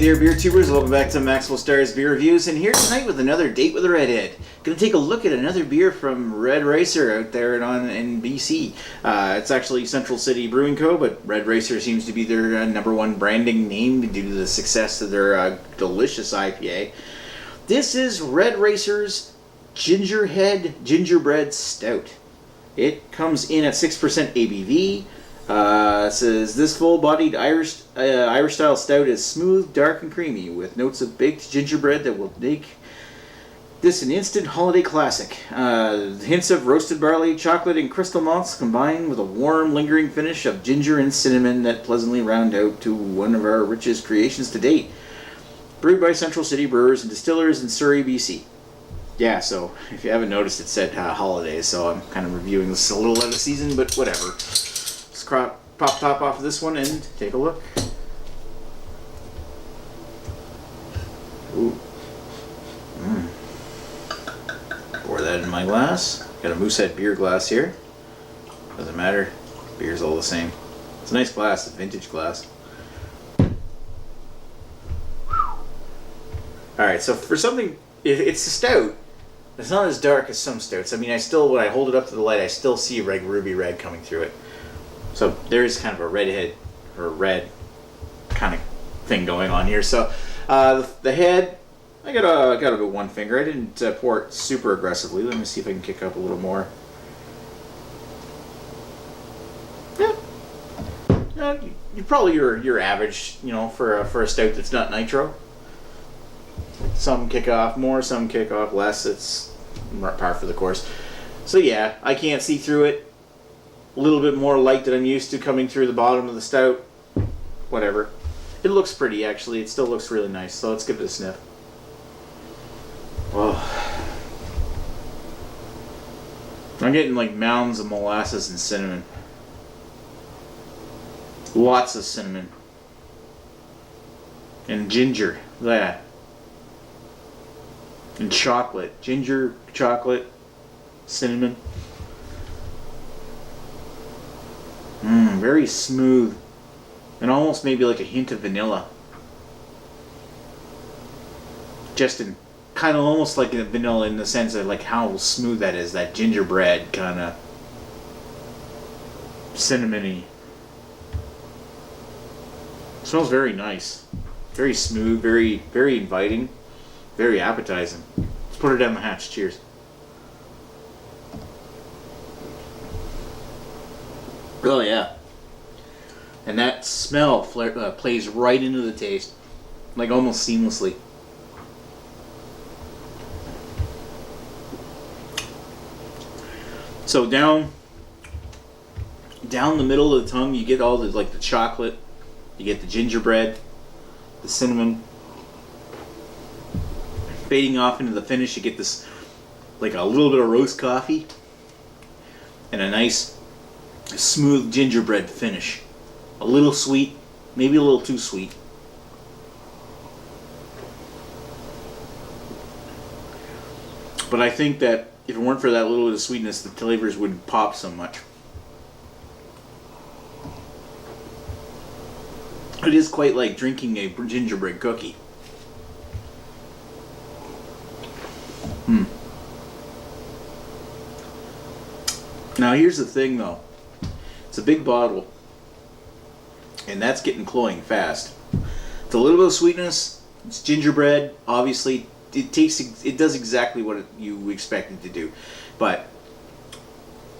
Hey there, beer tubers. Welcome back to Maxwell Starr's Beer Reviews, and here tonight with another date with a redhead. Gonna take a look at another beer from Red Racer out there in BC. It's actually Central City Brewing Co., but Red Racer seems to be their number one branding name due to the success of their delicious IPA. This is Red Racer's Gingerhead Gingerbread Stout. It comes in at 6% ABV. It says, this full-bodied Irish-style stout is smooth, dark, and creamy, with notes of baked gingerbread that will make this an instant holiday classic. Hints of roasted barley, chocolate, and crystal malts combined with a warm, lingering finish of ginger and cinnamon that pleasantly round out to one of our richest creations to date. Brewed by Central City Brewers and Distillers in Surrey, BC. Yeah, so if you haven't noticed, it said holidays, so I'm kind of reviewing this a little out of season, but whatever. Pop top off of this one and take a look. Ooh. Pour that in my glass. Got a Moosehead beer glass here. Doesn't matter. Beer's all the same. It's a nice glass. It's a vintage glass. Alright, so for something, it's a stout. It's not as dark as some stouts. I mean, when I hold it up to the light, I still see a ruby red coming through it. So there is kind of a redhead or red kind of thing going on here. So the head, I got about one finger. I didn't pour it super aggressively. Let me see if I can kick up a little more. Yeah, you're probably your average, for a stout that's not nitro. Some kick off more, some kick off less. It's par for the course. So yeah, I can't see through it. A little bit more light than I'm used to coming through the bottom of the stout. Whatever. It looks pretty, actually. It still looks really nice, so let's give it a sniff. Oh. I'm getting like mounds of molasses and cinnamon. Lots of cinnamon. And ginger. Look at that. And chocolate. Ginger, chocolate, cinnamon. Very smooth, and almost maybe like a hint of vanilla. Just in kind of almost like a vanilla in the sense of like how smooth that is, that gingerbread kind of cinnamony. Smells very nice, very smooth, very inviting, very appetizing. Let's put her down the hatch. Cheers. Oh yeah. And that smell plays right into the taste, like almost seamlessly. So down the middle of the tongue, you get all the chocolate, you get the gingerbread, the cinnamon. Fading off into the finish, you get this like a little bit of roast coffee and a nice smooth gingerbread finish. A little sweet, maybe a little too sweet. But I think that if it weren't for that little bit of sweetness, the flavors wouldn't pop so much. It is quite like drinking a gingerbread cookie. Now here's the thing though. It's a big bottle. And that's getting cloying fast. It's a little bit of sweetness. It's gingerbread. Obviously, it does exactly what you expect it to do. But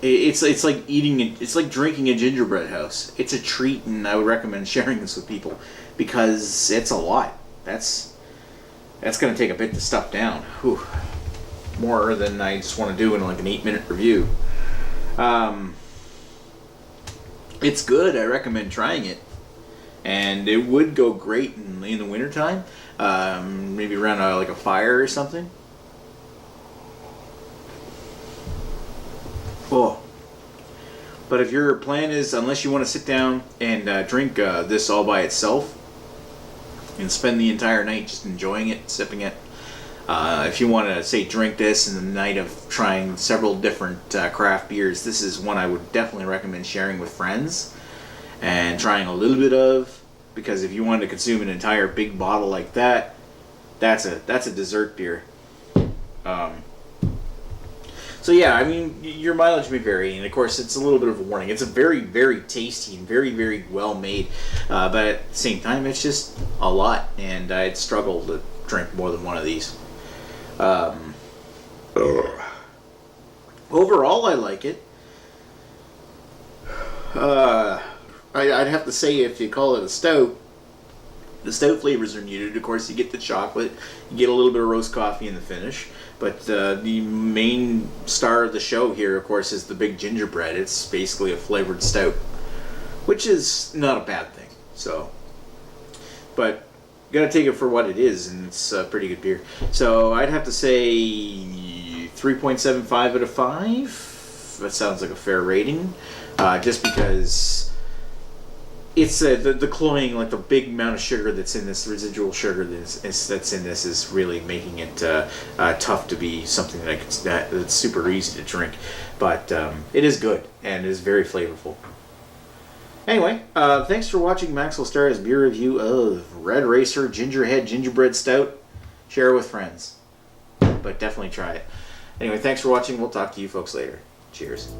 it's like it's like drinking a gingerbread house. It's a treat, and I would recommend sharing this with people because it's a lot. That's going to take a bit to stuff down. Whew. More than I just want to do in like an 8-minute review. It's good. I recommend trying it. And it would go great in the wintertime. Maybe around a fire or something. Oh. But if your plan is, unless you want to sit down and drink this all by itself and spend the entire night just enjoying it, sipping it. If you want to, say, drink this in the night of trying several different craft beers, this is one I would definitely recommend sharing with friends and trying a little bit of because if you wanted to consume an entire big bottle like that, that's a dessert beer. So yeah, I mean, your mileage may vary, and of course it's a little bit of a warning. It's a very, very tasty and very, very well made, but at the same time it's just a lot, and I'd struggle to drink more than one of these. Overall, I like it. I'd have to say, if you call it a stout, the stout flavors are muted. Of course, you get the chocolate, you get a little bit of roast coffee in the finish, but the main star of the show here, of course, is the big gingerbread. It's basically a flavored stout, which is not a bad thing. So, but you gotta take it for what it is, and it's a pretty good beer. So I'd have to say 3.75 out of 5. That sounds like a fair rating, just because it's the cloying, like the big amount of sugar that's in this, residual sugar that's in this, is really making it tough to be something that's super easy to drink. But it is good, and it is very flavorful. Anyway, thanks for watching Maxwell Starr's beer review of Red Racer Gingerhead Gingerbread Stout. Share it with friends, but definitely try it. Anyway, thanks for watching. We'll talk to you folks later. Cheers.